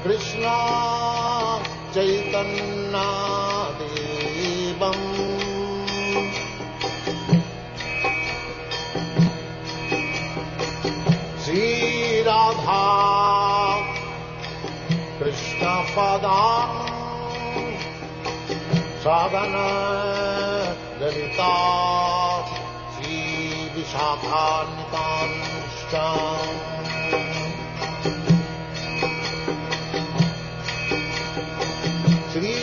Krishna Chaitanya Devam Sri Radha Krishna Padam Sadhana Lalita Sri Vishakhantam Shri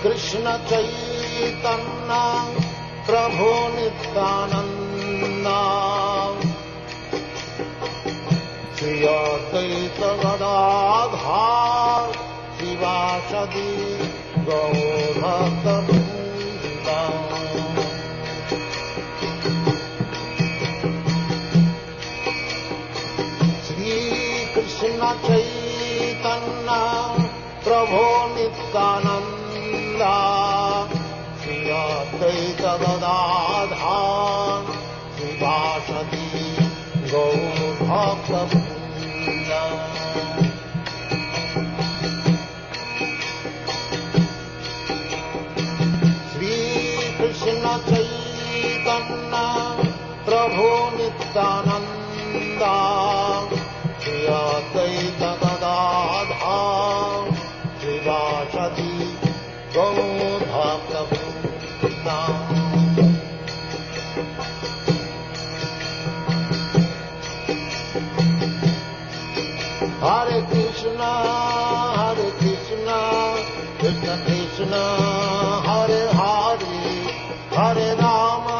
Krishna Chaitanya Prabhu Nityananda Shri Advaita Gadadhar Shivasadi Gaurata Vrinda Shri Krishna Chaitanya Prabhu Nityananda Shri Advaita Gadadhar Shivasadi Gaurata Vrinda Krishna Chaitanya Prabhu Nityananda Shri Advaita Gadadhar Shivasadi Gaurabhakta Vrinda Hare Krishna Krishna Krishna Hare Hare Hare Rama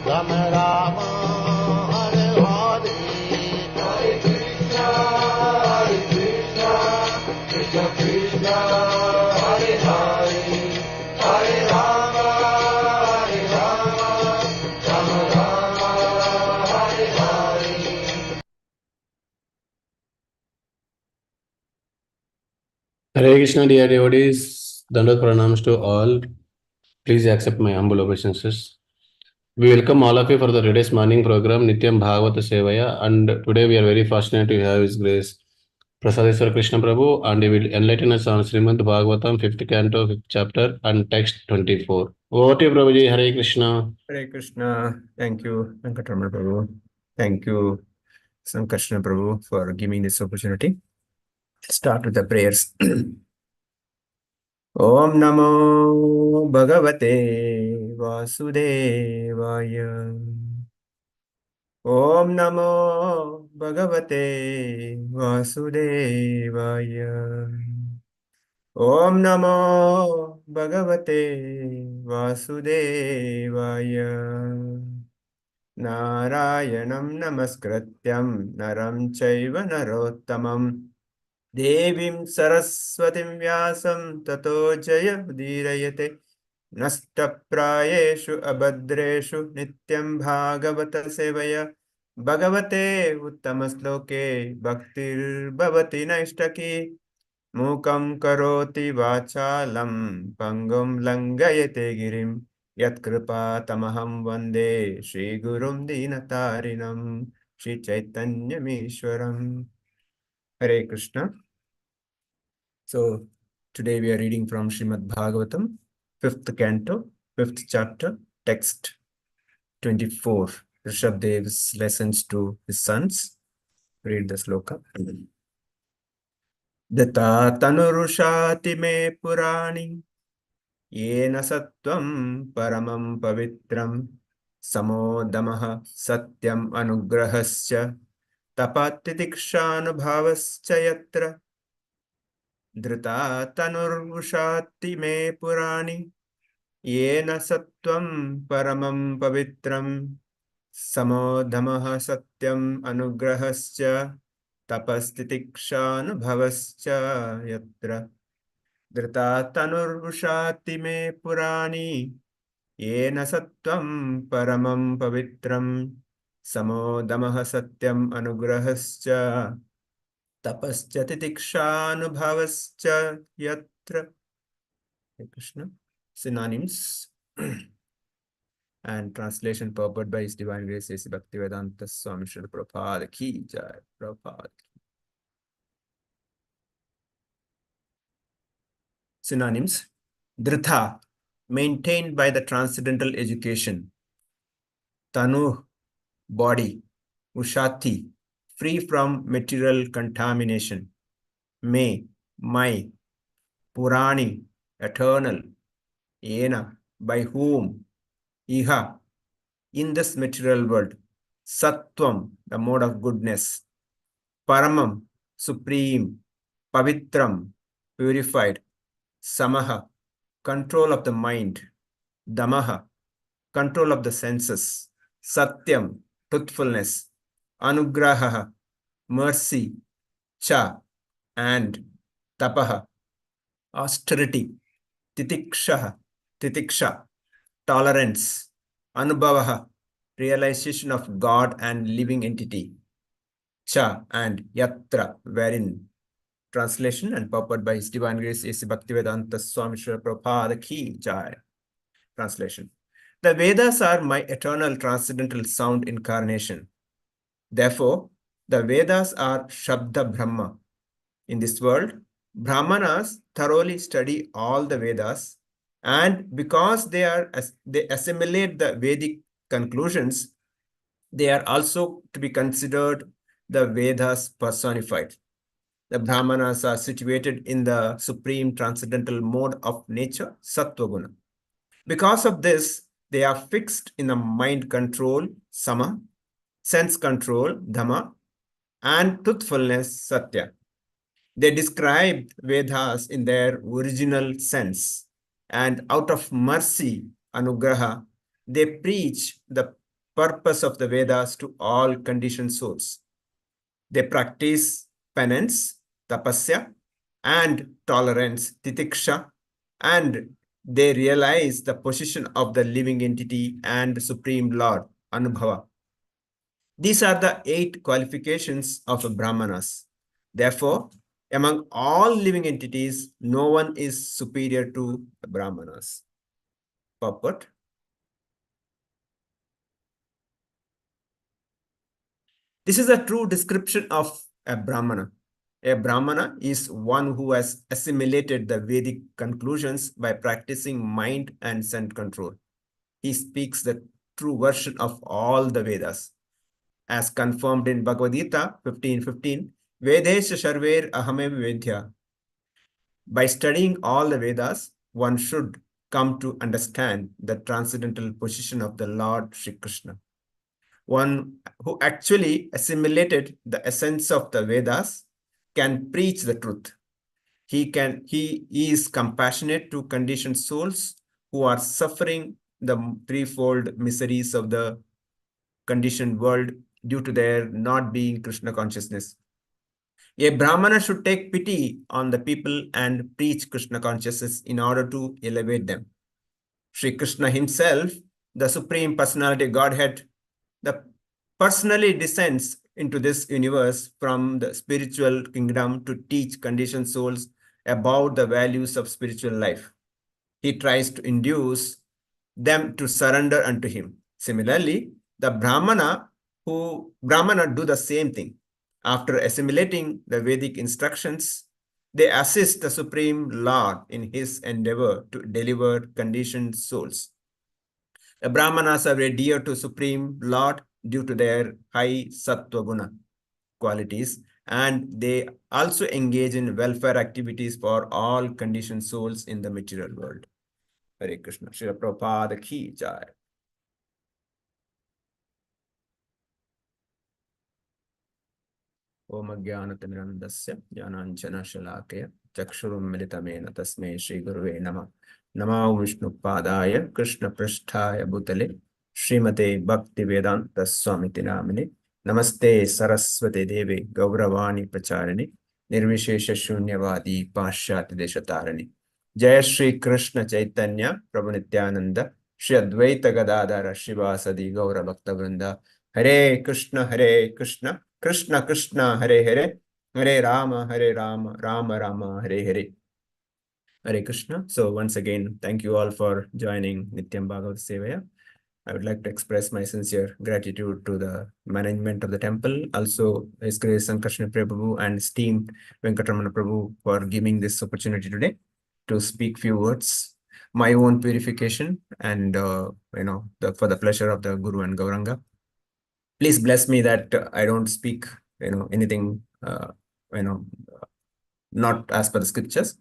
Rama Rama Hare Hare Hare Krishna Krishna Krishna Hare Hare Hare Rama Rama Rama Hare Hare Hare Krishna, dear devotees, Dandavat pranams to all. Please accept my humble obeisances. We welcome all of you for the today's morning program, Nityam Bhagavata Sevaya, and today we are very fortunate to have His Grace Prasadeshwar Krishna Prabhu, and he will enlighten us on Srimad Bhagavatam, 5th canto, 5th chapter, and text 24. Over to you, Prabhuji. Hare Krishna. Hare Krishna. Thank you, Venkatramana Prabhu. Thank you, Sankarshana Prabhu, for giving this opportunity. Start with the prayers. Om Namo Bhagavate Vasudevaya. Om Namo Bhagavate Vasudevaya. Om Namo Bhagavate Vasudevaya. Narayanam Namaskrityam Naram Chaiva Narottamam Devim Saraswatim Vyasam Tato Jaya Udirayate Nastaprayeshu Abhadreshu Nityam Bhagavata Sevaya Bhagavate Uttamasloke Bhaktir Bhavati Naishtaki Mukam Karoti Vachalam Pangam Langayate Girim Yatkripa Tamaham Vande Shri Gurum Dinatarinam Shri Chaitanyamishwaram. Hare Krishna. So today we are reading from Srimad Bhagavatam, 5th canto, 5th chapter, text 24. Rishabdev's lessons to his sons. Read the sloka. Data tanurushati me purani yena sattvam paramam pavitram samodamaha satyam anugrahasya tapatitikshanubhavasya yatra Drita tanurvushati me purani yena sattvam paramam pavitram samodhamaha satyam anugrahasya tapastitikshanubhavasya yatra Drita tanurvushati me purani yena sattvam paramam pavitram samodhamaha satyam anugrahasya tapasya yatra. Krishna. Synonyms and translation purport by His Divine Grace A.C. Bhaktivedanta Swami Srila Prabhupada Ki Jai. Prabhupada. Synonyms: Dritha, maintained by the transcendental education. Tanu, body. Ushati, free from material contamination. Me, my. Purani, eternal. Yena, by whom. Iha, in this material world. Sattvam, the mode of goodness. Paramam, supreme. Pavitram, purified. Samaha, control of the mind. Damaha, control of the senses. Satyam, truthfulness. Anugraha, mercy. Cha, and. Tapaha, austerity. Titiksha, titiksha, tolerance. Anubhavaha, realization of God and living entity. Cha, and yatra, wherein. Translation and purport by His Divine Grace A.C. Bhaktivedanta Swami Srila Prabhupada Ki Jai. Translation. The Vedas are my eternal transcendental sound incarnation. Therefore, the Vedas are Shabda Brahma. In this world, Brahmanas thoroughly study all the Vedas, and because they assimilate the Vedic conclusions, they are also to be considered the Vedas personified. The Brahmanas are situated in the supreme transcendental mode of nature, Sattva Guna. Because of this, they are fixed in a mind control, Sama, sense control, Dhamma, and truthfulness, Satya. They describe Vedas in their original sense, and out of mercy, Anugraha, they preach the purpose of the Vedas to all conditioned souls. They practice penance, tapasya, and tolerance, titiksha, and they realize the position of the living entity and Supreme Lord, Anubhava. These are the 8 qualifications of Brahmanas. Therefore, among all living entities, no one is superior to the Brahmanas. Purport. This is a true description of a Brahmana. A Brahmana is one who has assimilated the Vedic conclusions by practicing mind and sense control. He speaks the true version of all the Vedas. As confirmed in Bhagavata 15:15, Vedesha Sharver Ahame Vedya. By studying all the Vedas, one should come to understand the transcendental position of the Lord Shri Krishna. One who actually assimilated the essence of the Vedas can preach the truth. He is compassionate to conditioned souls who are suffering the threefold miseries of the conditioned world due to their not being Krishna consciousness. A Brahmana should take pity on the people and preach Krishna consciousness in order to elevate them. Sri Krishna himself, the Supreme Personality Godhead, personally descends into this universe from the spiritual kingdom to teach conditioned souls about the values of spiritual life. He tries to induce them to surrender unto him. Similarly, the Brahmana do the same thing. After assimilating the Vedic instructions, they assist the Supreme Lord in his endeavor to deliver conditioned souls. The Brahmanas are very dear to Supreme Lord due to their high Sattva Guna qualities, and they also engage in welfare activities for all conditioned souls in the material world. Hare Krishna. Srila Prabhupada Ki Jai. Om Jnanatirandasya Jnananjana Shalakaya Chakshurum Militamena Tasmai Shri Guruve Namah. Namo Vishnu Padaya Krishna Prasthaya Bhutale Srimate Bhakti Vedanta Swamiti Namine Namaste Saraswate Devi Gauravani Pracharini Nirvishesha Shunyavadi Pashyati Deshatarani. Jai Shri Krishna Chaitanya Prabhu Nityananda Shri Advaita Gadadhara Shivasadi Gaura Bhakta Vrinda. Hare Krishna Krishna Krishna Hare Hare Hare Rama Rama Rama Hare Hare. Hare Krishna. So once again, thank you all for joining Nityam Bhagavata Sevaya. I would like to express my sincere gratitude to the management of the temple, also His Grace and Krishna Prabhu and esteemed Venkatramana Prabhu for giving this opportunity today. to speak few words, my own purification, and for the pleasure of the Guru and Gauranga. Please bless me that I don't speak anything not as per the scriptures,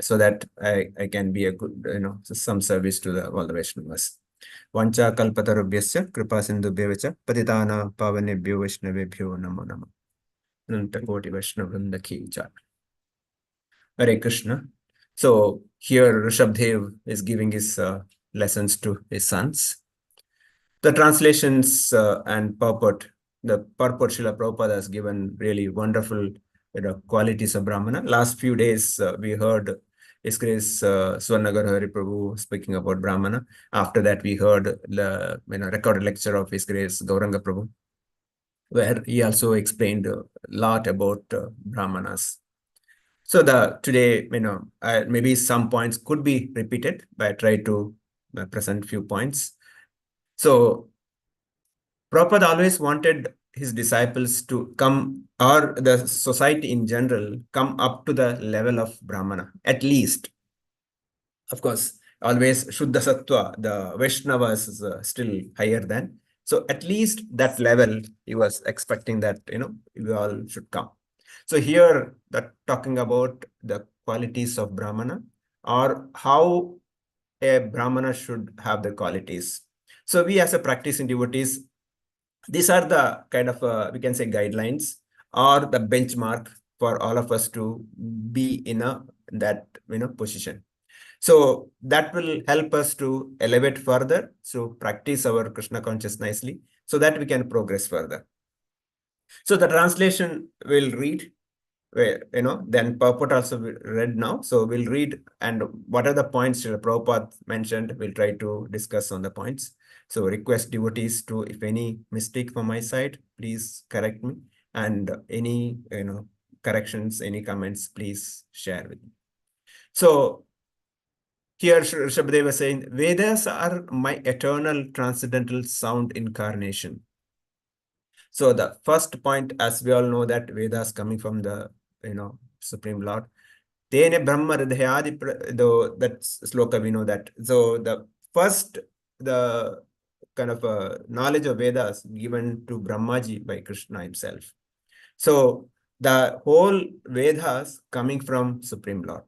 so that I can be a good some service to all the Vaishnavas. Vancha kalpatarubhyasya kripa sindhubhyevacha patitana pavanebhyo vaishnavebhyo namo namo. Ananta koti Vaishnavrinda ki jai. Hare Krishna. So here Rishabdev is giving his lessons to his sons. The translations and purport, the purport Srila Prabhupada has given really wonderful qualities of Brahmana. Last few days we heard His Grace Swarnagar Hari Prabhu speaking about Brahmana. After that we heard the recorded lecture of His Grace Gauranga Prabhu, where he also explained a lot about Brahmanas. So today, maybe some points could be repeated, but I try to present few points. So Prabhupada always wanted his disciples to come, or the society in general, come up to the level of Brahmana, at least. Of course, always Shuddha Sattva, the Vaishnavas is still higher than. So at least that level, he was expecting that, we all should come. So here, that talking about the qualities of Brahmana, or how a Brahmana should have the qualities. So we as a practicing devotees, these are the kind of, we can say, guidelines or the benchmark for all of us to be in that position. So that will help us to elevate further, so practice our Krishna consciousness nicely, so that we can progress further. So the translation will read, where then purport also read now. So we'll read, and what are the points Prabhupada mentioned, we'll try to discuss on the points. So request devotees to, if any mistake from my side, please correct me, and any corrections, any comments, please share with me. So here Rishabdev was saying, Vedas are my eternal transcendental sound incarnation. So the first point, as we all know, that Vedas coming from the Supreme Lord. Tene Brahma Hridayadi, that sloka we know that. So the first, the kind of knowledge of Vedas given to Brahmaji by Krishna himself. So the whole Vedas coming from Supreme Lord.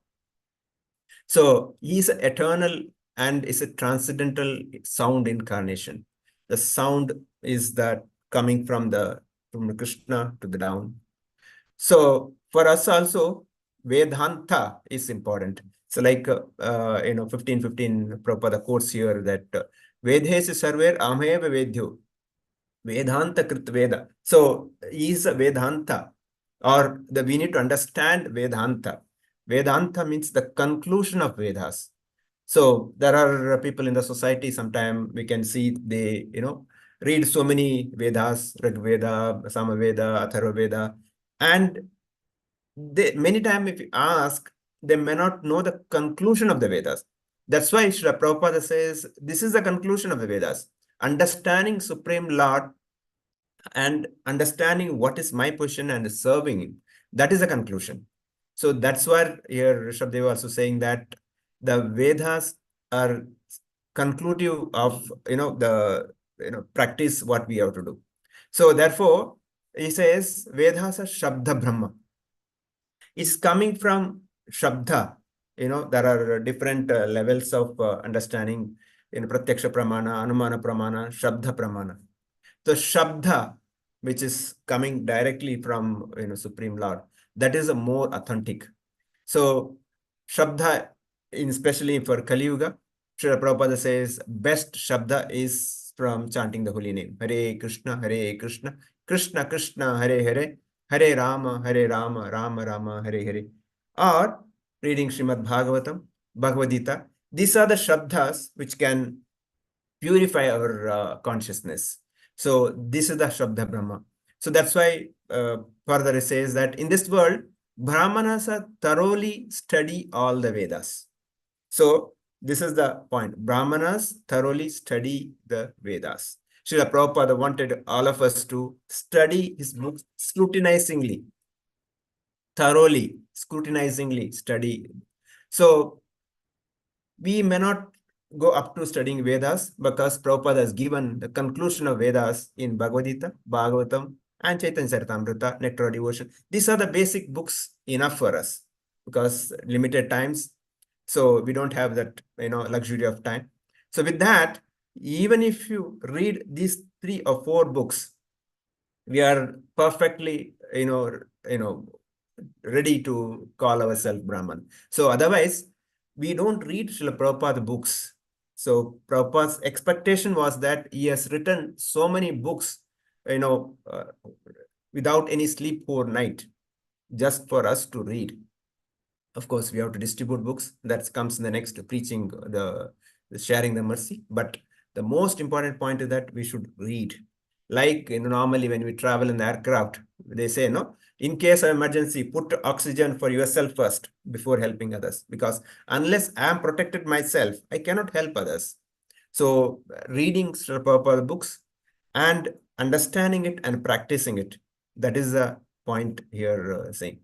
So he is eternal and is a transcendental sound incarnation. The sound is that coming from Krishna to the down. So for us also, Vedanta is important. So like 15:15 Prabhupada quotes here that Vedhesi sarver ameva vedyo Vedanta krit Veda. So he is a Vedanta, or we need to understand Vedanta. Vedanta means the conclusion of Vedas. So there are people in the society, sometimes we can see they, read so many Vedas, Rig Veda, Samaveda, Atharva Veda, and many times if you ask, they may not know the conclusion of the Vedas. That's why Srila Prabhupada says, this is the conclusion of the Vedas. Understanding Supreme Lord and understanding what is my position and serving him. That is the conclusion. So that's why here Rishabdev also saying that the Vedas are conclusive of the practice what we have to do. So therefore he says Vedas are Shabda Brahma. It's coming from Shabda. There are different levels of understanding in Pratyaksha Pramana, Anumana Pramana, Shabda Pramana. So Shabda, which is coming directly from Supreme Lord, that is a more authentic. So Shabda, especially for Kali Yuga, Srila Prabhupada says best Shabda is from chanting the holy name. Hare Krishna, Krishna Krishna, Hare Hare, Hare Rama, Rama Rama, Hare Hare. Or reading Srimad Bhagavatam, Bhagavad Gita. These are the Shabdas which can purify our consciousness. So this is the Shabda Brahma. So that's why further it says that in this world, Brahmanas are thoroughly study all the Vedas. So this is the point. Brahmanas thoroughly study the Vedas. Srila Prabhupada wanted all of us to study his books scrutinizingly, thoroughly, scrutinizingly study. So We may not go up to studying Vedas because Prabhupada has given the conclusion of Vedas in Bhagavad-gita, Bhagavatam, and Chaitanya Charitamrita, Nectar of Devotion. These are the basic books enough for us because limited times. So we don't have that, luxury of time. So with that, even if you read these 3 or 4 books, we are perfectly, ready to call ourselves Brahman. So otherwise, we don't read Srila Prabhupada books. So Prabhupada's expectation was that he has written so many books, without any sleep overnight, just for us to read. Of course, we have to distribute books. That comes in the next preaching, the sharing the mercy. But the most important point is that we should read. Like, normally when we travel in the aircraft, they say, no, in case of emergency, put oxygen for yourself first before helping others. Because unless I am protected myself, I cannot help others. So reading Srila Prabhupada books and understanding it and practicing it, that is the point here saying.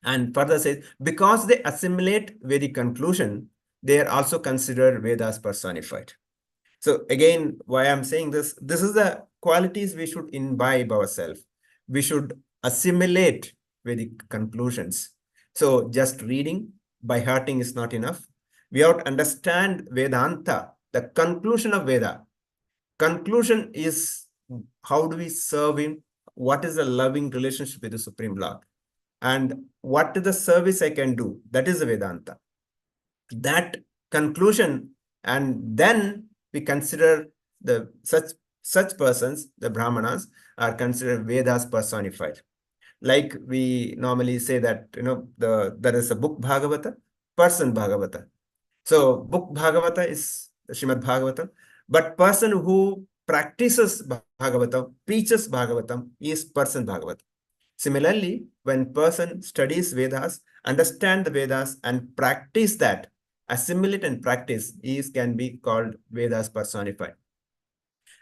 And further says, because they assimilate Vedic conclusion, they are also considered Vedas personified. So again, why I'm saying this is the qualities we should imbibe ourselves. We should assimilate Vedic conclusions. So just reading by hearting is not enough. We have to understand Vedanta, the conclusion of Veda. Conclusion is how do we serve him? What is the loving relationship with the Supreme Lord? And what is the service I can do? That is the Vedanta. That conclusion, and then we consider the such persons, the Brahmanas, are considered Vedas personified. Like we normally say that, there is a book Bhagavata, person Bhagavata. So book Bhagavata is Srimad Bhagavatam, but person who practices Bhagavatam, preaches Bhagavatam is person Bhagavatam. Similarly, when person studies Vedas, understand the Vedas and practice that, assimilate and practice, is can be called Vedas personified.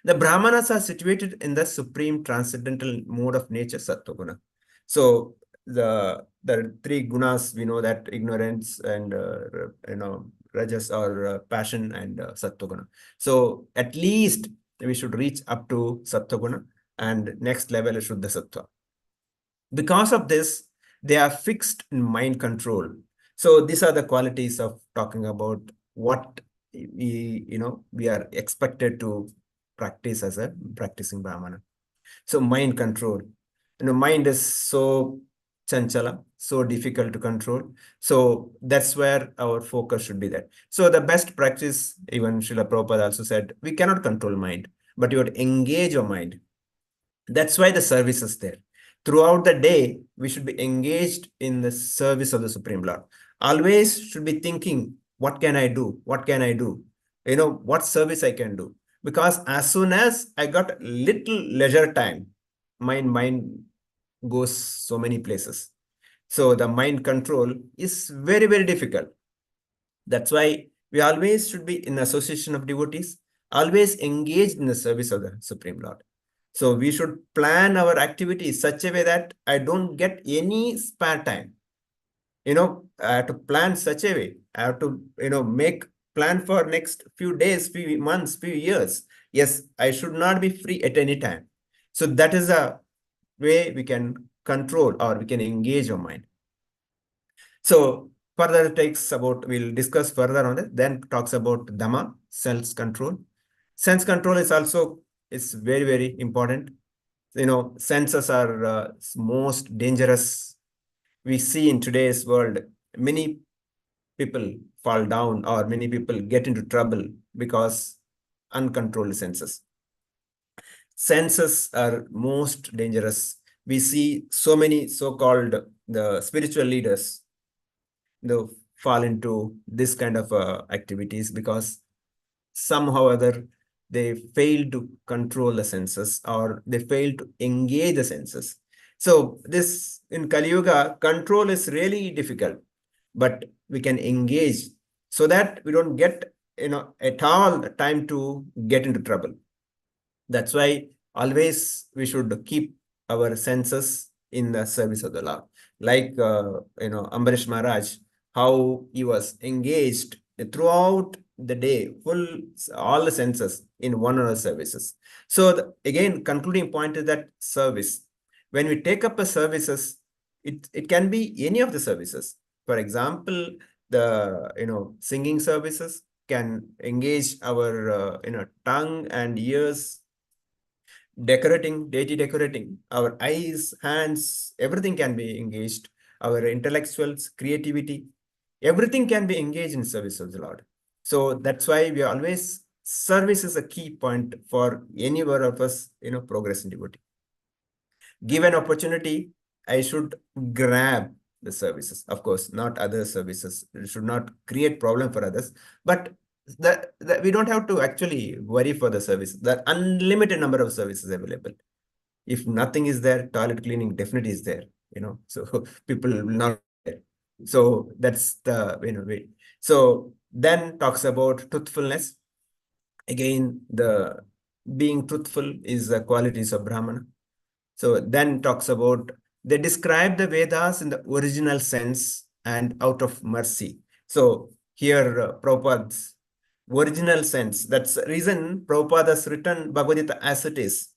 The Brahmanas are situated in the supreme transcendental mode of nature, Sattva-guna. So the 3 gunas, we know that ignorance and rajas or passion and Sattva-guna. So at least we should reach up to Sattva-guna, and next level is Shuddha Sattva. Because of this, they are fixed in mind control. So these are the qualities of talking about what we are expected to practice as a practicing Brahmana. So mind control. Mind is so chanchala, so difficult to control. So that's where our focus should be there. So the best practice, even Srila Prabhupada also said, we cannot control mind, but you would engage your mind. That's why the service is there. Throughout the day, we should be engaged in the service of the Supreme Lord. Always should be thinking, what can I do? What can I do? What service I can do? Because as soon as I got little leisure time, my mind goes so many places. So the mind control is very, very difficult. That's why we always should be in association of devotees, always engaged in the service of the Supreme Lord. So we should plan our activities such a way that I don't get any spare time. I have to plan such a way. I have to, make plan for next few days, few months, few years. Yes, I should not be free at any time. So that is a way we can control or we can engage our mind. So further takes about, we'll discuss further on it, then talks about Dhamma, self-control. Sense control is also, it's very, very important. Senses are most dangerous. We see in today's world, many people fall down or many people get into trouble because uncontrolled senses. Senses are most dangerous. We see so many so-called the spiritual leaders, they fall into this kind of activities because somehow or other they fail to control the senses or they fail to engage the senses. So this in Kali Yuga, control is really difficult, but we can engage so that we don't get at all time to get into trouble. That's why always we should keep our senses in the service of the Lord. Like Ambarish Maharaj, how he was engaged throughout the day, all the senses in one or other services. So again, concluding point is that service. When we take up a services, it can be any of the services. For example, the singing services can engage our tongue and ears. Decorating our eyes, hands, everything can be engaged. Our intellectuals, creativity, everything can be engaged in service of the Lord. So that's why we always, service is a key point for any one of us, progress in devotee. Given opportunity, I should grab the services. Of course, not other services. It should not create problem for others. But we don't have to actually worry for the service. There are unlimited number of services available. If nothing is there, toilet cleaning definitely is there. So people will not. So that's the way. So then talks about truthfulness. Again, the being truthful is the qualities of Brahmana. So then talks about, they describe the Vedas in the original sense and out of mercy. So here Prabhupada's original sense, that's the reason Prabhupada has written Bhagavata as it is,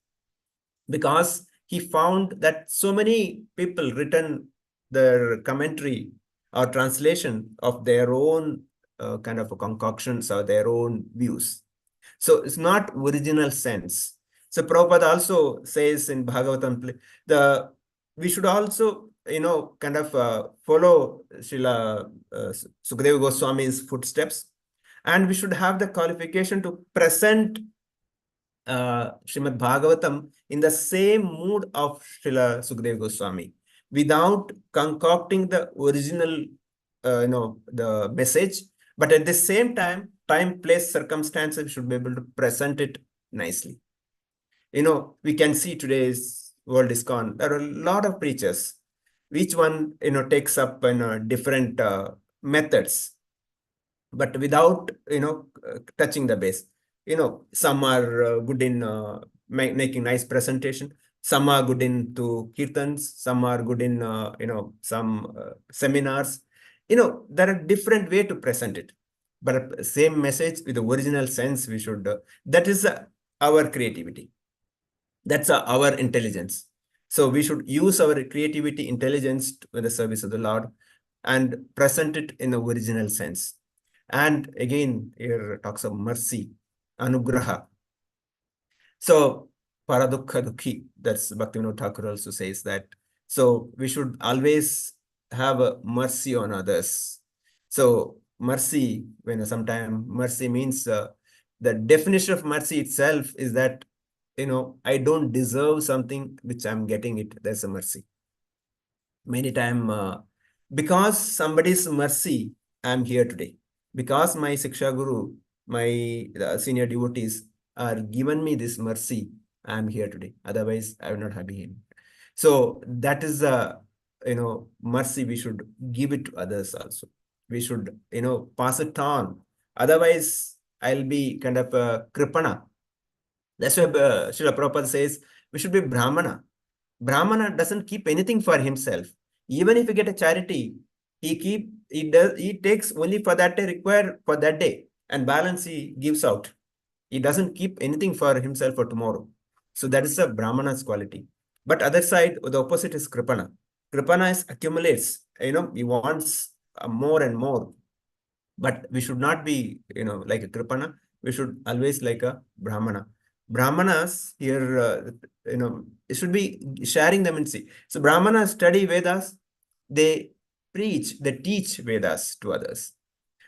because he found that so many people written their commentary or translation of their own kind of concoctions or their own views. So it's not original sense. So Prabhupada also says in Bhagavatam, we should also, kind of follow Srila Sukadeva Goswami's footsteps, and we should have the qualification to present Srimad Bhagavatam in the same mood of Srila Sukadeva Goswami, without concocting the original, the message, but at the same time, place, circumstances, should be able to present it nicely. We can see today's world is gone. There are a lot of preachers. Each one, takes up different methods, but without, touching the base. Some are good in making nice presentation. Some are good into kirtans. Some are good in, some seminars. There are different way to present it, but same message with the original sense we should, that is our creativity. That's our intelligence. So we should use our creativity, intelligence in the service of the Lord and present it in the original sense. And again, here talks of mercy, anugraha. So paradukha dukhi, that's Bhaktivinoda Thakur also says that. So we should always have a mercy on others. So mercy, sometimes mercy means, the definition of mercy itself is that, I don't deserve something which I'm getting it. There's a mercy. Many times, because somebody's mercy, I'm here today. Because my Siksha Guru, my senior devotees are given me this mercy, I'm here today. Otherwise, I would not have been. So that is a, mercy. We should give it to others also. We should, pass it on. Otherwise, I'll be kind of a kripana. That's why Srila Prabhupada says we should be Brahmana. Brahmana doesn't keep anything for himself. Even if you get a charity, he takes only for that day, required for that day, and balance he gives out. He doesn't keep anything for himself for tomorrow. So that is a Brahmana's quality. But other side, the opposite is Kripana. Kripana is accumulates. He wants more and more. But we should not be, like a Kripana. We should always like a Brahmana. Brahmanas here, it should be sharing them and see. So Brahmanas study Vedas. They preach, they teach Vedas to others.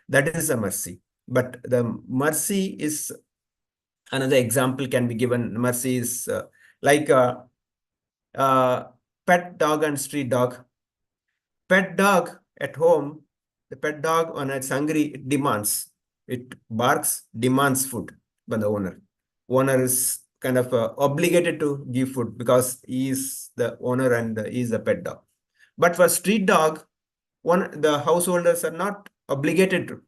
That is a mercy. But the mercy is, another example can be given. Mercy is like a pet dog and street dog. Pet dog at home, the pet dog when it's hungry, it demands. It barks, demands food by the owner. Owner is kind of obligated to give food because he is the owner and he is the pet dog. But for street dog, the householders are not obligated to.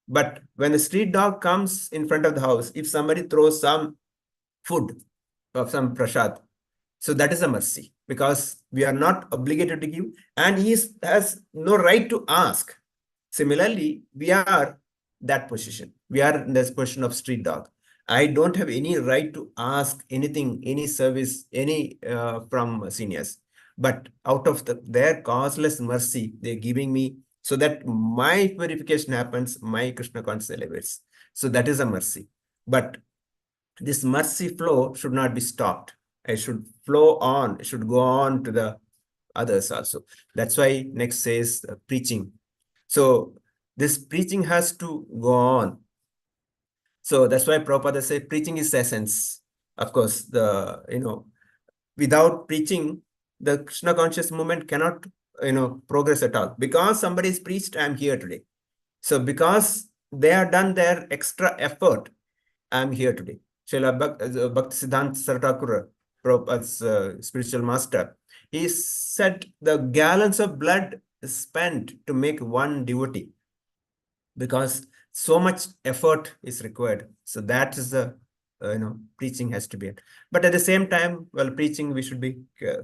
But when the street dog comes in front of the house, if somebody throws some food of some prasad, so that is a mercy, because we are not obligated to give, and he has no right to ask. Similarly, we are that position. We are in this position of street dog. I don't have any right to ask anything, any service, any from seniors. But out of their causeless mercy, they're giving me so that my purification happens, my Krishna consciousness elevates. So that is a mercy. But this mercy flow should not be stopped. It should flow on. It should go on to the others also. That's why next says preaching. So this preaching has to go on. So that's why Prabhupada said preaching is essence. Of course, without preaching, the Krishna conscious movement cannot, progress at all. Because somebody is preached, I'm here today. So because they have done their extra effort, I'm here today. Srila Bhaktisiddhanta Saraswati, Prabhupada's spiritual master, he said the gallons of blood is spent to make one devotee because so much effort is required. So that is the, preaching has to be. But at the same time, while preaching, we should be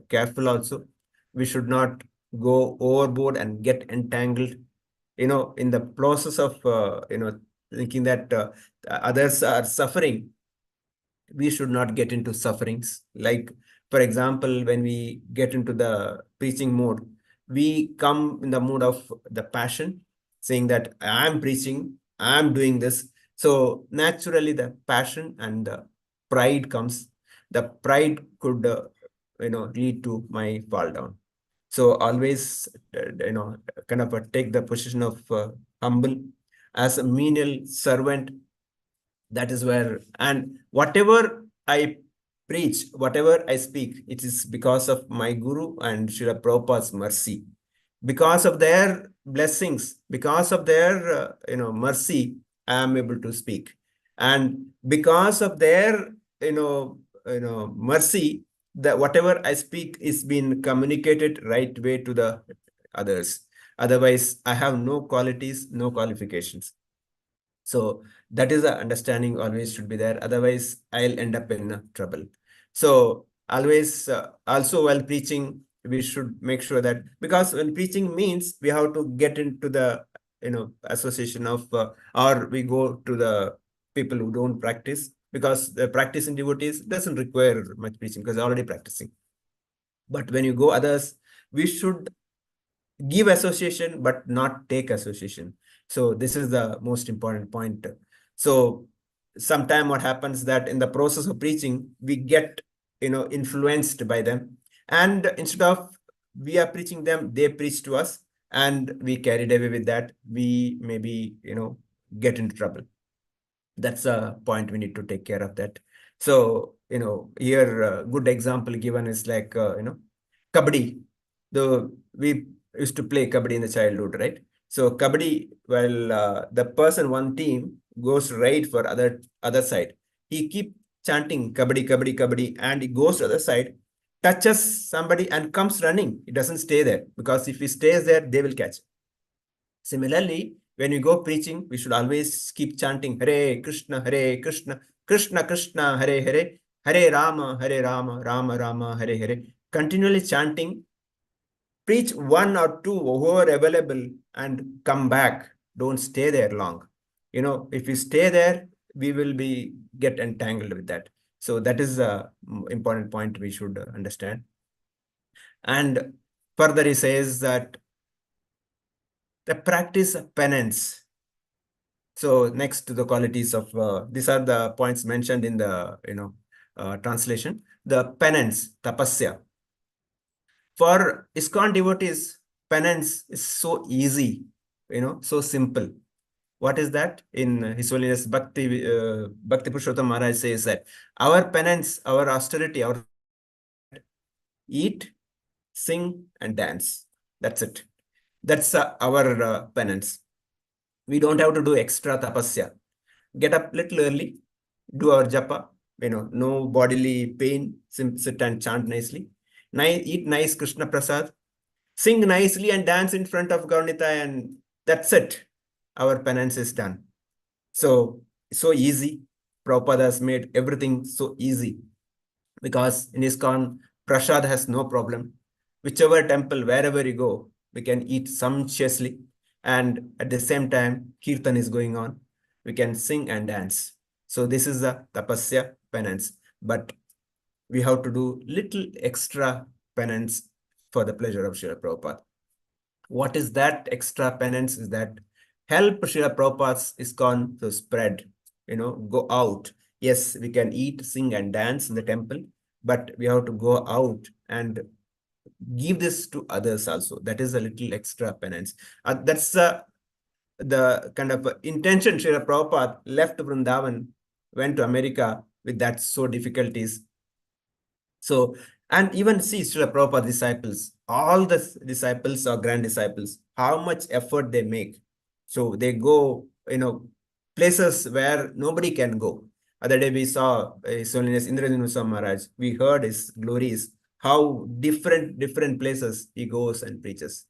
careful also. We should not go overboard and get entangled, in the process of, thinking that others are suffering. We should not get into sufferings. Like, for example, when we get into the preaching mode, we come in the mood of the passion, saying that I'm preaching, I'm doing this. So naturally, the passion and the pride comes. The pride could, lead to my fall down. So always, kind of take the position of humble as a menial servant. That is where, and whatever I preach, whatever I speak, it is because of my Guru and Srila Prabhupada's mercy. Because of their blessings, because of their mercy, I am able to speak. And because of their mercy, that whatever I speak is being communicated right way to the others. Otherwise, I have no qualities, no qualifications. So that is the understanding always should be there. Otherwise, I'll end up in trouble. So always, also while preaching, we should make sure that, because when preaching means we have to get into the, association of, or we go to the people who don't practice, because the practice in devotees doesn't require much preaching because they're already practicing. But when you go others, we should give association, but not take association. So this is the most important point. So sometime what happens that in the process of preaching, we get, influenced by them. And instead of we are preaching them, they preach to us, and we carried away with that. We maybe, get into trouble. That's a point we need to take care of that. So, here good example given is like, kabaddi. We used to play kabaddi in the childhood, right? So kabaddi, well, the person, one team goes right for other side. He keep chanting kabaddi, kabaddi, kabaddi, and he goes to the other side, touches somebody and comes running. It doesn't stay there, because if he stays there, they will catch. Similarly, when we go preaching, we should always keep chanting Hare Krishna, Krishna Krishna, Hare Hare, Hare Rama, Rama Rama, Hare Hare. Continually chanting. Preach one or two, whoever available, and come back. Don't stay there long. If you stay there, we will get entangled with that. So that is a important point we should understand. And further, he says that the practice of penance. So next to the qualities of, these are the points mentioned in the, translation. The penance, tapasya. For ISKCON devotees, penance is so easy, so simple. What is that? In His Holiness Bhakti Purushottam Maharaj says that our penance, our austerity, our eat, sing, and dance. That's it. That's our penance. We don't have to do extra tapasya. Get up little early, do our japa, no bodily pain, sit and chant nicely. Eat nice Krishna Prasad, sing nicely and dance in front of Gaunita, and that's it. Our penance is done. So easy. Prabhupada has made everything so easy, because in ISKCON, Prasad has no problem. Whichever temple, wherever you go, we can eat sumptuously, and at the same time, Kirtan is going on. we can sing and dance. So this is the tapasya penance. But we have to do little extra penance for the pleasure of Srila Prabhupada. What is that extra penance? Is that help Srila Prabhupada's ISKCON to spread, go out. Yes, we can eat, sing, and dance in the temple, but we have to go out and give this to others also. That is a little extra penance. That's the kind of intention. Srila Prabhupada left Vrindavan, went to America with that difficulties. So, and even see Srila Prabhupada disciples, all the disciples or grand disciples, how much effort they make. So they go, places where nobody can go. Other day we saw His Holiness Indrajit Maharaj. We heard his glories, how different places he goes and preaches.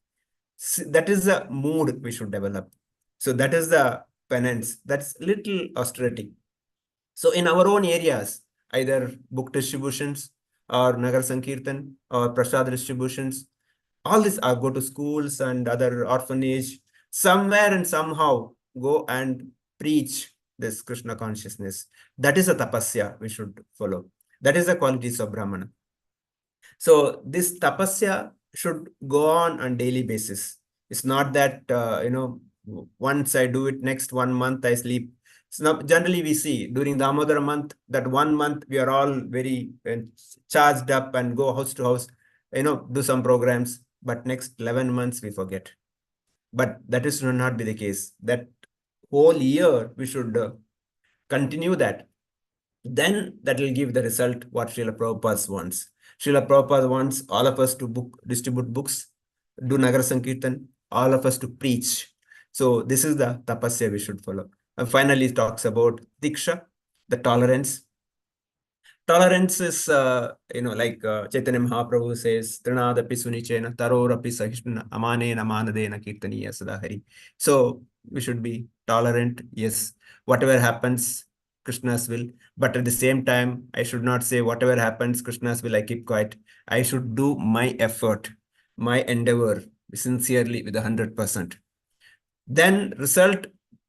That is the mood we should develop. So that is the penance. That's little austerity. So in our own areas, either book distributions or Nagar Sankirtan or Prasad distributions, all this, I go to schools and other orphanage, somewhere and somehow go and preach this Krishna consciousness. That is a tapasya we should follow. That is the qualities of Brahmana. So this tapasya should go on daily basis. It's not that, once I do it, next 1 month I sleep. So now, generally we see during the Damodara month, that 1 month we are all very charged up and go house to house, do some programs, but next 11 months we forget. But that is not be the case. That whole year we should continue that. Then that will give the result what Srila Prabhupada wants. Srila Prabhupada wants all of us to distribute books, do Nagar Sankirtan, all of us to preach. So this is the tapasya we should follow. And finally, it talks about diksha, the tolerance. Tolerance is, like Chaitanya Mahaprabhu says, Trinadapi sunichena, tarorapi sahishna, amanena manadena kirtaniya sadahari. So we should be tolerant. Yes, whatever happens, Krishna's will. But at the same time, I should not say whatever happens, Krishna's will, I keep quiet. I should do my effort, my endeavor, sincerely with 100%. Then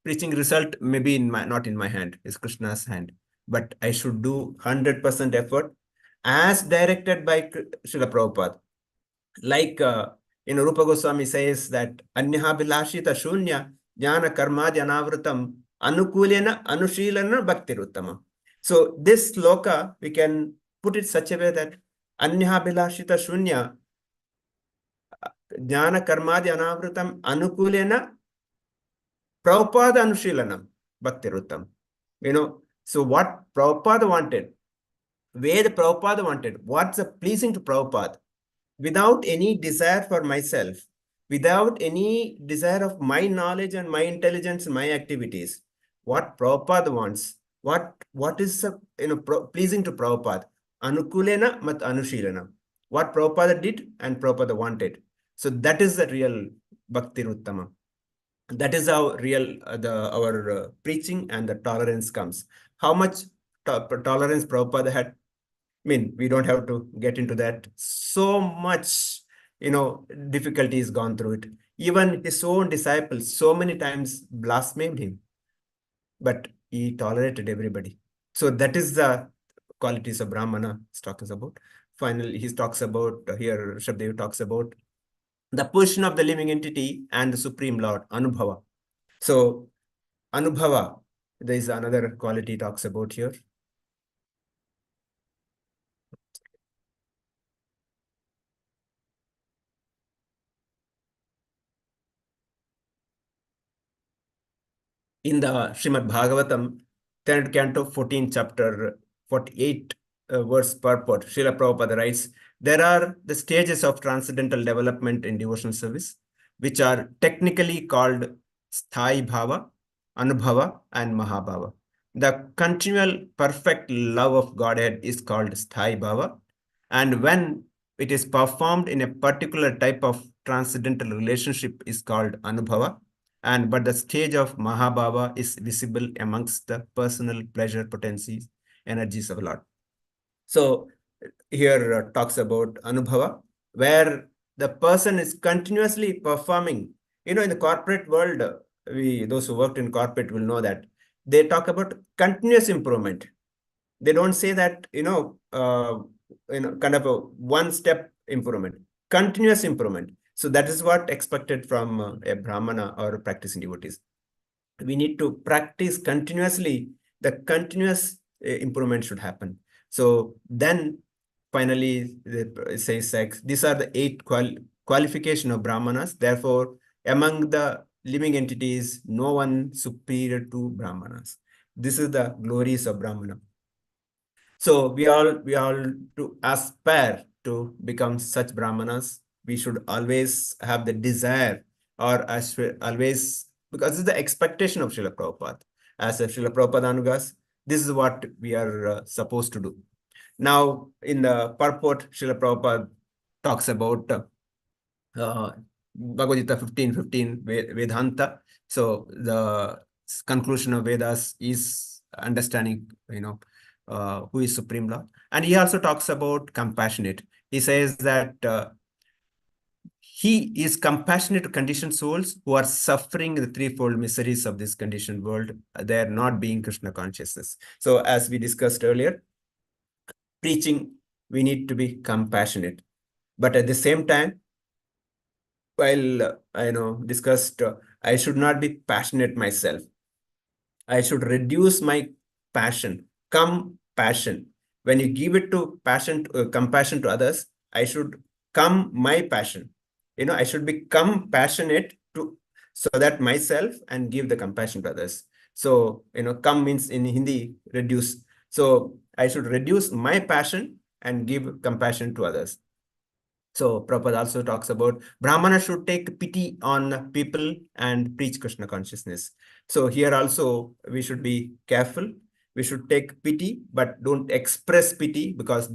preaching result may be not in my hand, is Krishna's hand. But I should do 100% effort as directed by Srila Prabhupada. Like, Rupa Goswami says that Anyaha Bilashita Shunya Jnana Karma Janavritam Anukulena Anushilana Bhaktiruttama. So this sloka, we can put it such a way that Anyaha Bilashita Shunya Jnana Karma Janavritam Anukulena Prabhupada Anushilanam Bhaktiruttam. So what Prabhupada wanted, where the Prabhupada wanted, what's pleasing to Prabhupada, without any desire for myself, without any desire of my knowledge and my intelligence and my activities, what Prabhupada wants, what is pleasing to Prabhupada, Anukulena mat Anushilana. What Prabhupada did and Prabhupada wanted. So that is the real Bhakti Uttama. That is how real our preaching and the tolerance comes. How much tolerance Prabhupada had? I mean, we don't have to get into that. So much, difficulties gone through it. Even his own disciples so many times blasphemed him, but he tolerated everybody. So that is the qualities of Brahmana he's talking about. Finally, he talks about, here Shabdev talks about the position of the living entity and the Supreme Lord, Anubhava. So, Anubhava, there is another quality he talks about here. In the Srimad Bhagavatam, 3rd canto, 14th chapter, 48 verse purport, Srila Prabhupada writes, there are the stages of transcendental development in devotional service, which are technically called Sthai Bhava, Anubhava, and Mahabhava. The continual perfect love of Godhead is called Sthai Bhava, and when it is performed in a particular type of transcendental relationship is called Anubhava. But the stage of Mahabhava is visible amongst the personal pleasure potencies, energies of Lord. So here talks about Anubhava, where the person is continuously performing. In the corporate world, those who worked in corporate will know that they talk about continuous improvement. They don't say that, kind of a one-step improvement, continuous improvement. So that is what expected from a Brahmana or practicing devotees. We need to practice continuously. The continuous improvement should happen. So then finally, it says like, these are the 8 qualification of Brahmanas. Therefore, among the living entities, no one superior to Brahmanas. This is the glories of Brahmana. So we all to aspire to become such Brahmanas. We should always have the desire, or always, because this is the expectation of Srila Prabhupada. As a Srila Prabhupada Anugas, this is what we are supposed to do. Now, in the purport, Srila Prabhupada talks about Bhagavad Gita 15:15 Vedanta. So the conclusion of Vedas is understanding, who is Supreme Lord. And he also talks about compassionate. He says that he is compassionate to conditioned souls who are suffering the threefold miseries of this conditioned world. They are not being Krishna consciousness. So as we discussed earlier, preaching, we need to be compassionate. But at the same time, while discussed, I should not be passionate myself. I should reduce my passion, compassion. When you give it to compassion to others, I should come my passion. I should be compassionate so that myself and give the compassion to others. So, come means in Hindi, reduce. So I should reduce my passion and give compassion to others. So Prabhupada also talks about Brahmana should take pity on people and preach Krishna consciousness. So here also we should be careful. We should take pity, but don't express pity, because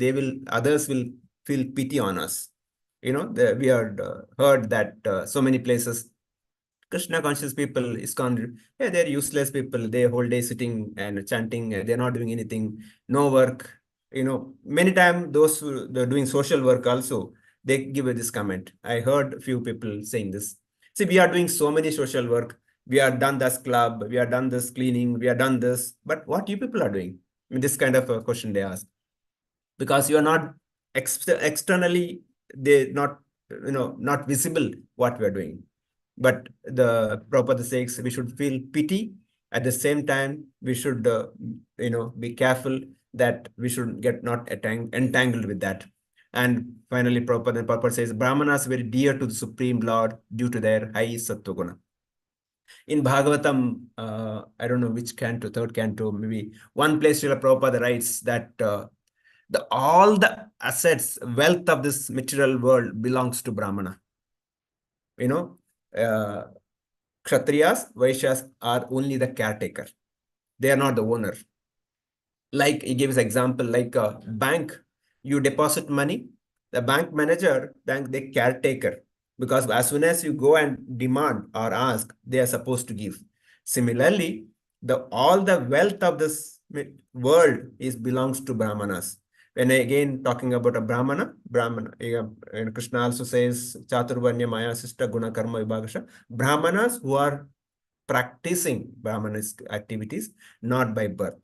others will feel pity on us. We heard that so many places, Krishna conscious people, ISKCON, yeah, they're useless people. They whole day sitting and chanting. They're not doing anything, no work. Many times those who are doing social work also, they give this comment. I heard a few people saying this. See, we are doing so many social work. We are done this club. We are done this cleaning. We are done this. But what you people are doing? I mean, this kind of a question they ask. Because you are not externally, they not visible what we are doing. But the Prabhupada says we should feel pity. At the same time, we should be careful that we should get not entangled with that. And finally, Prabhupada says Brahmanas very dear to the Supreme Lord due to their high sattva. In Bhagavatam, I don't know which canto, third canto, maybe one place Srila Prabhupada writes that all the assets, wealth of this material world belongs to Brahmana. Kshatriyas, Vaishyas are only the caretaker. They are not the owner. Like he gives example, like a bank, you deposit money, the bank manager, the caretaker, because as soon as you go and demand or ask, they are supposed to give. Similarly, all the wealth of this world belongs to Brahmanas. When again talking about a Brahmana, and Krishna also says, Chaturvanya Maya Sista Guna Karma Vibhagasha, Brahmanas who are practicing Brahmanas activities, not by birth.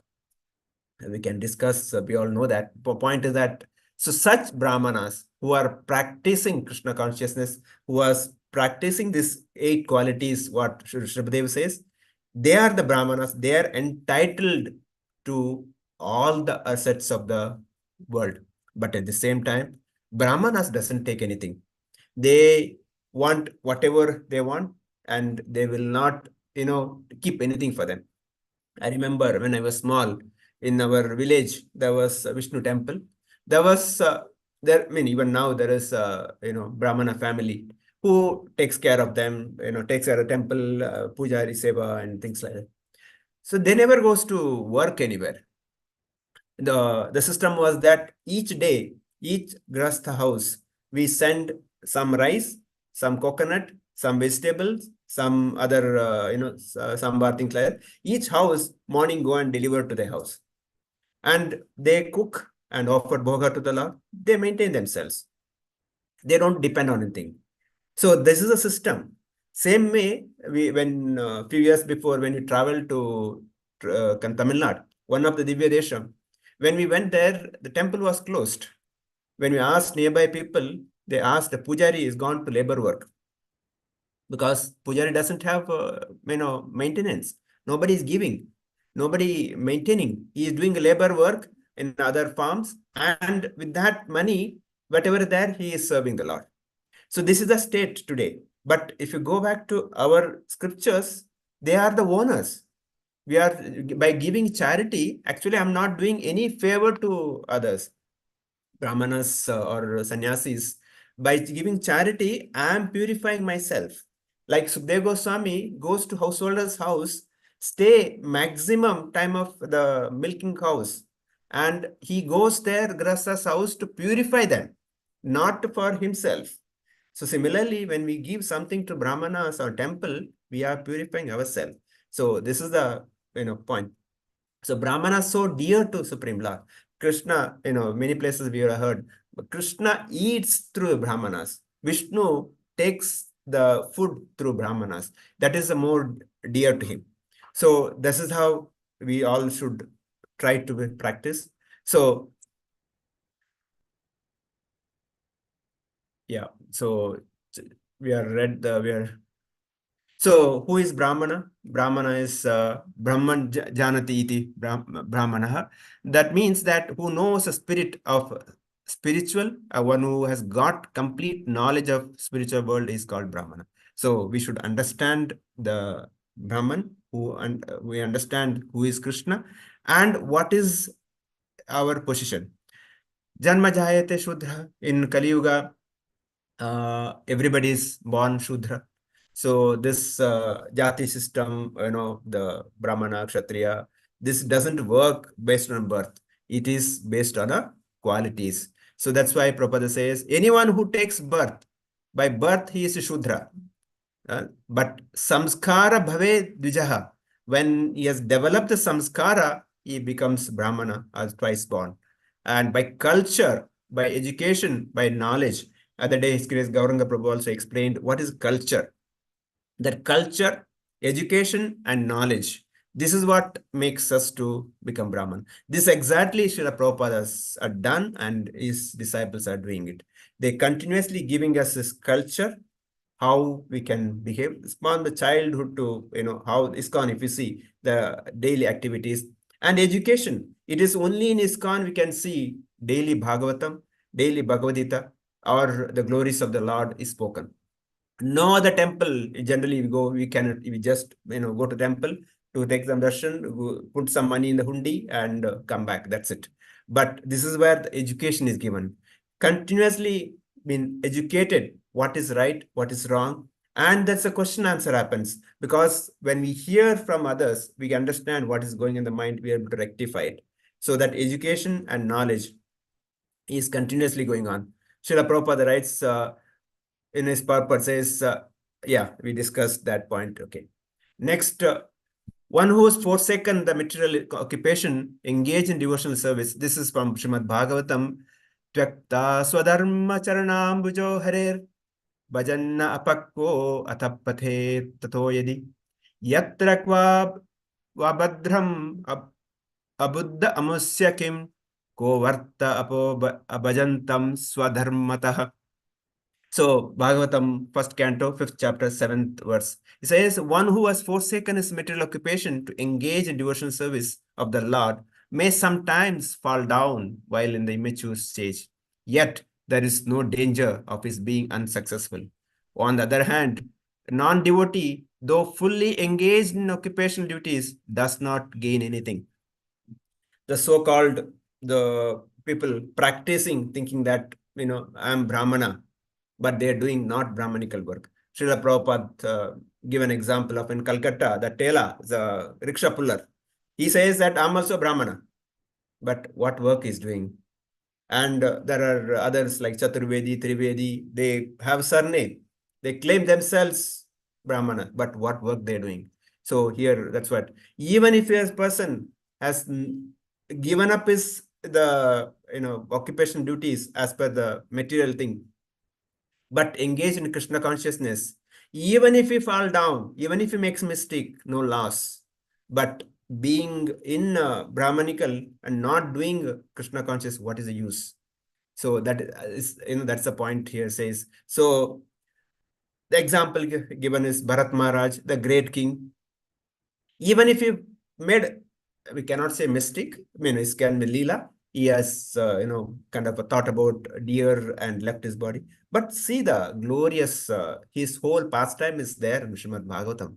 We can discuss, we all know that. The point is that, so such Brahmanas who are practicing Krishna consciousness, who are practicing these 8 qualities, what Shribhadev says, they are the Brahmanas, they are entitled to all the assets of the world. But at the same time, Brahmanas doesn't take anything. They want whatever they want, and they will not, keep anything for them. I remember when I was small, in our village, there was a Vishnu temple. There was, even now there is, Brahmana family who takes care of them, takes care of temple, pujari, seva, and things like that. So they never goes to work anywhere. The system was that each day, each grastha house, we send some rice, some coconut, some vegetables, some other, sambar, things like that. Each house, morning, go and deliver to the house. And they cook and offer bhoga to the Lord. They maintain themselves. They don't depend on anything. So this is a system. Same way, when few years before, when we traveled to Tamil Nadu, one of the Divya Desham. When we went there, the temple was closed. When we asked nearby people, they asked the pujari is gone to labor work because pujari doesn't have maintenance. Nobody is giving, nobody maintaining. He is doing labor work in other farms, and with that money, whatever is there, he is serving the Lord. So this is the state today. But if you go back to our scriptures, they are the owners. We are, by giving charity, actually I'm not doing any favor to others, brahmanas or sannyasis. By giving charity, I am purifying myself. Like Sukdev Goswami goes to householder's house, stay maximum time of the milking cows, and he goes there, Grasta's house, to purify them, not for himself. So similarly, when we give something to brahmanas or temple, we are purifying ourselves. So this is the point. So Brahmana is so dear to Supreme Lord. Krishna, many places we have heard, but Krishna eats through Brahmanas. Vishnu takes the food through Brahmanas. That is the more dear to him. So this is how we all should try to practice. So yeah, so we are so who is Brahmana? Brahmana is Brahman Janati iti Brahmana. That means that who knows the spirit of spiritual, one who has got complete knowledge of spiritual world is called Brahmana. So we should understand the Brahman, we understand who is Krishna and what is our position. Janma Jayate Shudra. In Kali Yuga, everybody is born Shudra. So this jati system, the Brahmana, Kshatriya, this doesn't work based on birth. It is based on qualities. So that's why Prabhupada says, anyone who takes birth, by birth he is a Shudra. But samskara bhave dvijaha. When he has developed the samskara, he becomes Brahmana, as twice born. And by culture, by education, by knowledge. Other day, His Grace Gauranga Prabhu also explained what is culture. That culture, education, and knowledge. This is what makes us to become Brahman. This exactly Srila Prabhupada has done, and his disciples are doing it. They continuously giving us this culture, how we can behave from the childhood to, how ISKCON, if you see the daily activities and education. It is only in ISKCON we can see daily Bhagavatam, daily Bhagavad or the glories of the Lord is spoken. No other temple, generally we just, go to temple to take some darshan, put some money in the hundi and come back. That's it. But this is where the education is given. Continuously being educated, what is right, what is wrong. And that's a question answer happens, because when we hear from others, we understand what is going in the mind, we are able to rectify it. So that education and knowledge is continuously going on. Srila Prabhupada writes, in his purport says, yeah, we discussed that point. Okay. Next, one who has forsaken the material occupation, engaged in devotional service. This is from Srimad Bhagavatam. Tyakta swadharma charanambujo harer bhajanna apakko atapathe tato yadi yatra kva vabhadram abuddha amusya kim ko varta apo abhajantam swadharmatah. So, Bhagavatam, first canto, 5th chapter, 7th verse. It says, one who has forsaken his material occupation to engage in devotional service of the Lord may sometimes fall down while in the immature stage. Yet, there is no danger of his being unsuccessful. On the other hand, a non-devotee, though fully engaged in occupational duties, does not gain anything. The so-called, the people practicing, thinking that, I'm Brahmana, but they are doing not Brahmanical work. Srila Prabhupada give an example of in Calcutta, the tailor, the rickshaw puller. He says that I'm also Brahmana, but what work is doing? And there are others like Chaturvedi, Trivedi, they have surname. They claim themselves Brahmana, but what work they're doing? So here, that's what, even if a person has given up his, the, occupation duties as per the material thing, but engage in Krishna consciousness, even if he fall down, even if he makes mistake, no loss. But being in Brahmanical and not doing Krishna conscious, what is the use? So that is, that's the point here says. So the example given is Bharat Maharaj, the great king. Even if he made, we cannot say mistake, I mean, it can be Leela. He has, kind of a thought about deer and left his body. But see the glorious, his whole pastime is there in Srimad Bhagavatam.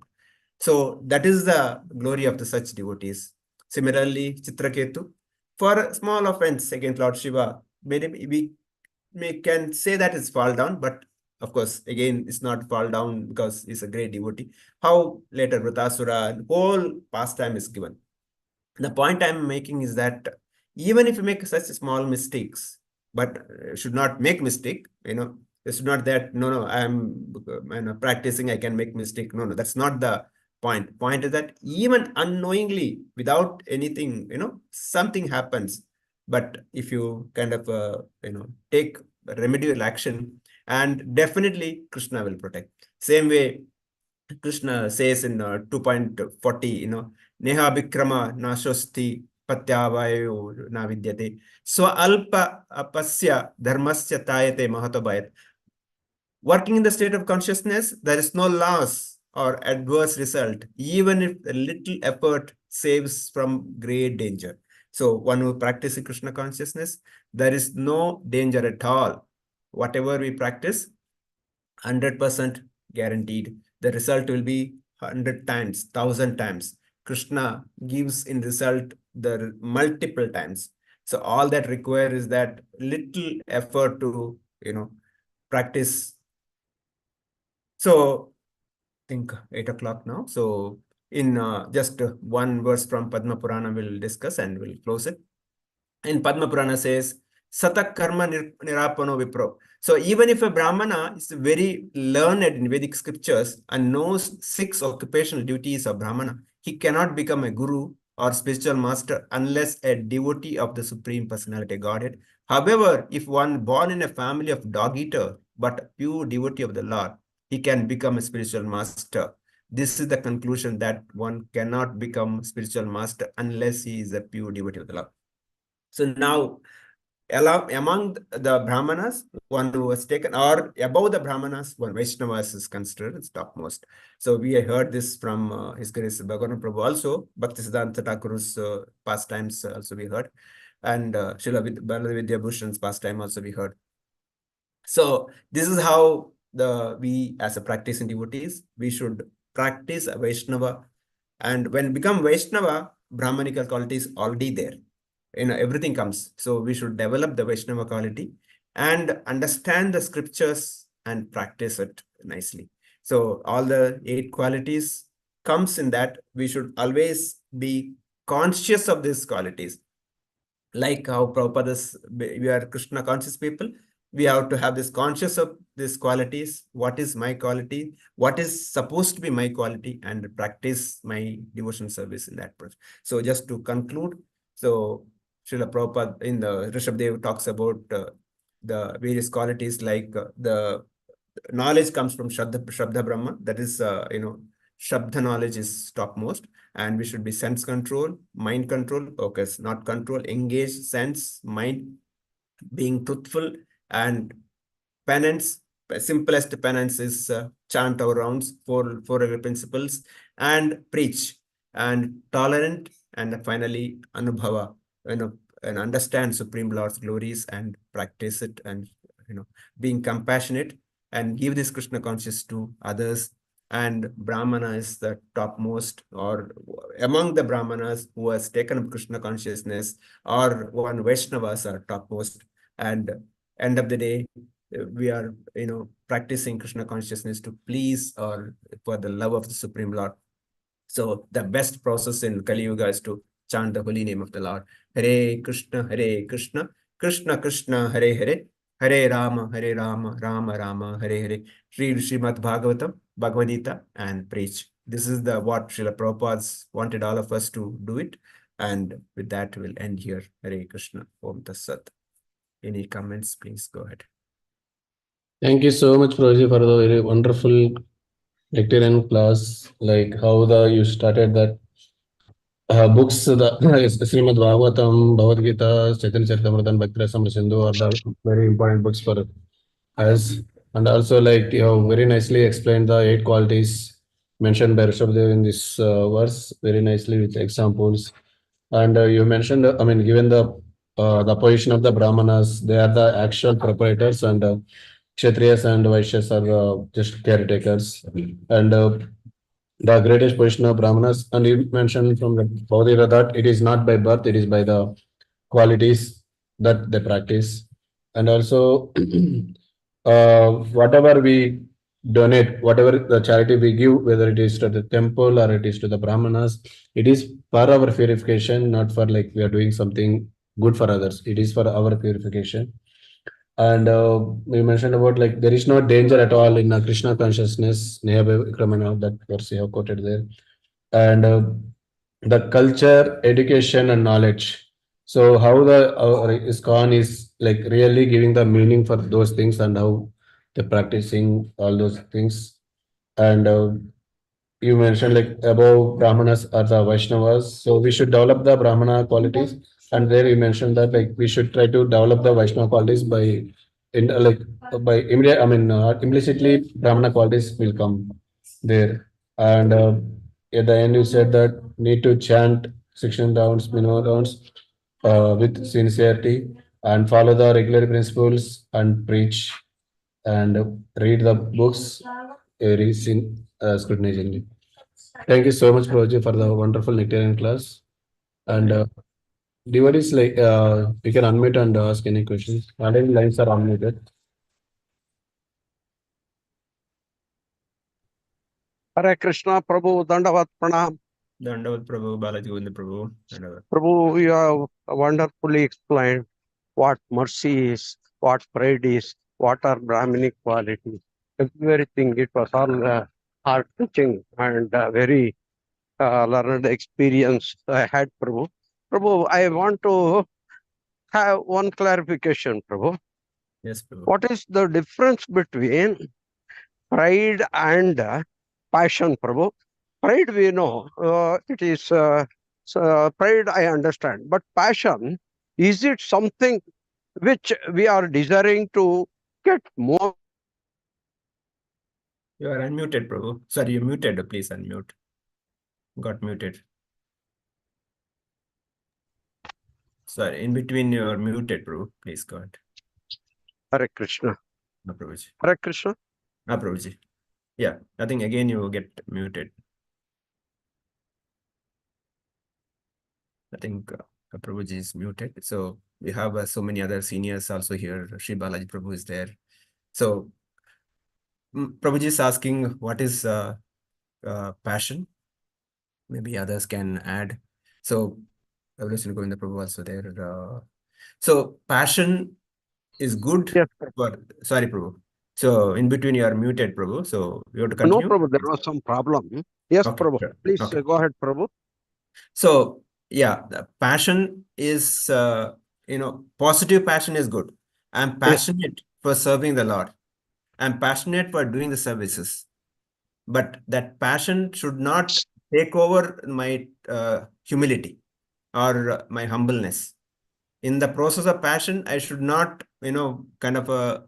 So that is the glory of the such devotees. Similarly, Chitraketu, for small offense against Lord Shiva, we can say that it's fall down, but of course, again, it's not fall down because he's a great devotee. How later Vritasura, whole pastime is given. The point I'm making is that even if you make such small mistakes, but should not make mistake, it's not that, no, I'm practicing, I can make mistake. No, that's not the point. Point is that even unknowingly, without anything, something happens. But if you kind of, take remedial action, and definitely Krishna will protect. Same way, Krishna says in 2.40, Neha Vikrama Nashosti Patyavayo na vidyate. So alpa apasya dharmasya tayate mahatabayat. Working in the state of consciousness, there is no loss or adverse result, even if a little effort saves from great danger. So one who practices Krishna consciousness, there is no danger at all. Whatever we practice, 100% guaranteed. The result will be 100 times, 1,000 times. Krishna gives in result the multiple times. So all that require is that little effort to, practice. So I think 8 o'clock now. So in just one verse from Padma Purana we'll discuss and we'll close it. In Padma Purana says, Satak karma nirapano vipro. So even if a Brahmana is very learned in Vedic scriptures and knows 6 occupational duties of Brahmana, he cannot become a guru or spiritual master unless a devotee of the Supreme Personality Godhead. However, if one born in a family of dog eater but a pure devotee of the Lord, he can become a spiritual master. This is the conclusion, that one cannot become spiritual master unless he is a pure devotee of the Lord. So now, among the Brahmanas, one who was taken, or above the Brahmanas, one Vaishnavas is considered as topmost. So we heard this from His Grace Bhagavata Prabhu also, Bhaktisiddhanta Thakur's pastimes also we heard, and Srila Balavidya Bhushan's pastime also we heard. So this is how we as a practicing devotees, we should practice a Vaishnava, and when become Vaishnava, Brahmanical quality is already there. Everything comes. So we should develop the Vaishnava quality and understand the scriptures and practice it nicely. So all the 8 qualities comes in that. We should always be conscious of these qualities. Like how Prabhupada is, we are Krishna conscious people, we have to have this conscious of these qualities. What is my quality? What is supposed to be my quality? And practice my devotion service in that process. So just to conclude, so Srila Prabhupada in the Rishabdev talks about the various qualities, like the knowledge comes from Shabda Brahma. That is, Shabda knowledge is topmost. And we should be sense control, mind control, focus, not control, engage, sense, mind, being truthful, and penance. Simplest penance is chant our rounds, four principles, and preach, and tolerant, and finally anubhava, and understand Supreme Lord's glories and practice it, and being compassionate and give this Krishna conscious to others. And Brahmana is the topmost, or among the Brahmanas who has taken up Krishna consciousness, or one Vaishnavas are topmost. And end of the day, we are practicing Krishna consciousness to please or for the love of the Supreme Lord. So the best process in Kali Yuga is to chant the holy name of the Lord. Hare Krishna, Krishna Krishna, Hare Hare, Hare Rama, Rama Rama, Hare Hare. Read Srimad Bhagavatam, Bhagavad Gita, and preach. This is what Srila Prabhupada wanted all of us to do it. And with that, we'll end here. Hare Krishna, Om Tat Sat. Any comments, please go ahead. Thank you so much, Prabhuji, for the very wonderful lecture and class, like how you started that books, the Srimad Bhagavatam, Bhagavad Gita, Chaitanya Charitamrita, and Bhakti Rasamrita Sindhu are the very important books for us. And also, like you have very nicely explained the 8 qualities mentioned by Rishabhdev in this verse, very nicely with examples. And you mentioned, I mean, given the position of the Brahmanas, they are the actual proprietors, and Kshatriyas and Vaishyas are just caretakers. And the greatest position of Brahmanas, and you mentioned from the Bhagavad that it is not by birth, it is by the qualities that they practice. And also, whatever we donate, whatever the charity we give, whether it is to the temple or it is to the Brahmanas, it is for our purification, not for like we are doing something good for others. It is for our purification. And you mentioned about like there is no danger at all in Krishna consciousness, Neha Vikramana, that verse you have quoted there. And the culture, education, and knowledge. So how the ISKCON is like really giving the meaning for those things, and how they're practicing all those things. And you mentioned like above Brahmanas are the Vaishnavas. So we should develop the Brahmana qualities. And there you mentioned that like we should try to develop the Vaishnava qualities by in like by immediate, I mean implicitly Brahmana qualities will come there. And at the end you said that need to chant 16 rounds, minimum rounds with sincerity, and follow the regular principles and preach and read the books very scrutinizingly. Thank you so much, Prabhuji, for the wonderful Nectarian class. And devotees, like you can unmute and ask any questions. Already lines are unmuted. Hare Krishna, Prabhu, Dandavat Pranam. Dandavat Prabhu, Balaji Govinda Prabhu, Dandavat. Prabhu, you have wonderfully explained what mercy is, what pride is, what are Brahminic qualities. Everything, it was all heart-touching and very learned experience I had, Prabhu. Prabhu, I want to have one clarification, Prabhu. Yes, Prabhu. What is the difference between pride and passion, Prabhu? Pride, we know, it is pride, I understand. But passion, is it something which we are desiring to get more? You are unmuted, Prabhu. Sorry, you're muted. Please unmute. Got muted. Sorry, in between you're muted, Prabhu. Please go ahead. Hare Krishna. No, Prabhuji. Hare Krishna. No, Prabhuji. Yeah, I think again you get muted. I think Prabhuji is muted. So we have so many other seniors also here. Sri Balaji Prabhu is there. So Prabhuji is asking what is passion. Maybe others can add. So Evolution Govinda Prabhu also there. So passion is good. Yes, Sorry, Prabhu. So in between you are muted, Prabhu. So you have to no, continue. Prabhu, there was some problem. Yes, Okay, Prabhu. sure. Please Okay. go ahead, Prabhu. So yeah, the passion is positive passion is good. I'm passionate for serving the Lord. I'm passionate for doing the services. But that passion should not take over my humility or my humbleness. In the process of passion, I should not, kind of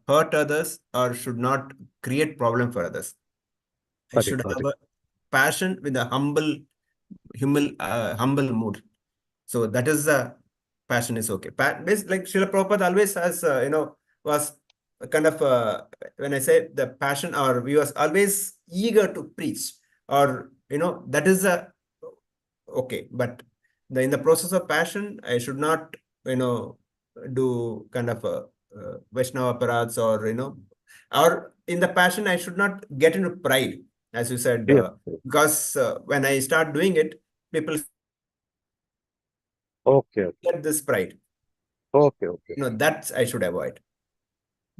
hurt others or should not create problem for others. I should have a passion with a humble mood. So that is the passion is okay. Like Srila Prabhupada always has, was kind of, when I say the passion, or we was always eager to preach, or, that is the, okay. But in the process of passion, I should not, do kind of Vaishnava parads, or, or in the passion, I should not get into pride, as you said, because when I start doing it, people get this pride. Okay. That I should avoid.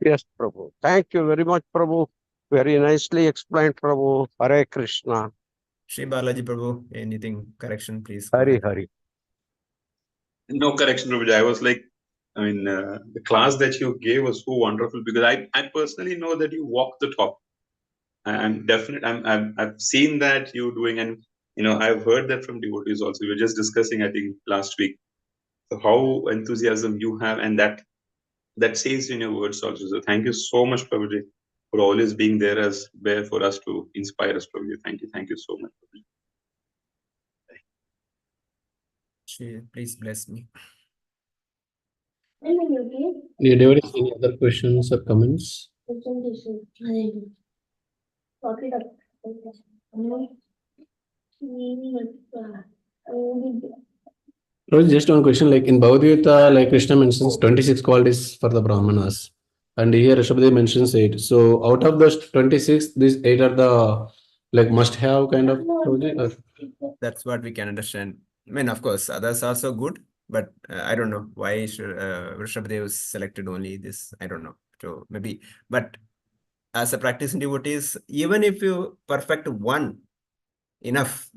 Yes, Prabhu. Thank you very much, Prabhu. Very nicely explained, Prabhu. Hare Krishna. Sri Balaji Prabhu, anything correction, please? Hari. No correction, Prabhuji. I was like, the class that you gave was so wonderful, because I personally know that you walk the talk. I'm definite. I've seen that you doing, and I've heard that from devotees also. We were just discussing, I think, last week. So how enthusiasm you have, and that says in your words also. So thank you so much, Prabhuji, for always being there for us to inspire us, Prabhuji. Thank you so much, Prabhuji. Please bless me. Dear devotees, any other questions or comments? Prabhuji, just one question. Like in Bhagavata, like Krishna mentions 26 qualities for the Brahmanas, and here Rishabhdev mentions 8. So out of those 26, these 8 are the like must-have kind of Prabhuji, or? That's what we can understand. I mean, of course, others are also good, but I don't know why Rishabhdev selected only this. I don't know. So maybe, but as a practicing devotees, even if you perfect one, enough,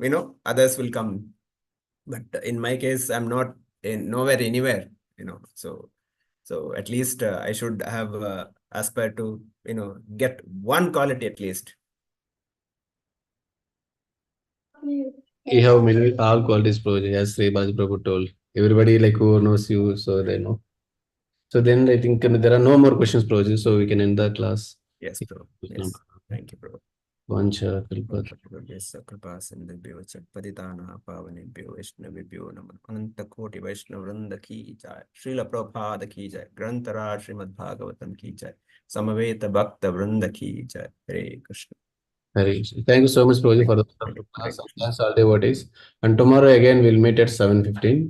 others will come. But in my case, I'm not nowhere, anywhere, so at least I should have aspire to, get one quality at least. You have many all qualities, Prabhuji, as Sri Baj Prabhu told. Everybody like who knows you, so they know. So then I think there are no more questions, Prabhuji, so we can end the class. Yes, bro. Yes. Thank you, bro. Vancha Kalpat. कृपासिन्धुभ्यो च पतितानां पावनेभ्यो वैष्णवेभ्यो नमः अनंत कोटि वैष्णव वृंद की जय। श्रील प्रभुपाद की जय। ग्रंथराज श्रीमद् भागवतम की जय। समवेत भक्त वृंद की जय। हरे Krishna. Hare Krishna. Thank you so much, Prabhuji, for the wonderful class. And thanks all devotees. And tomorrow again we'll meet at 7:15.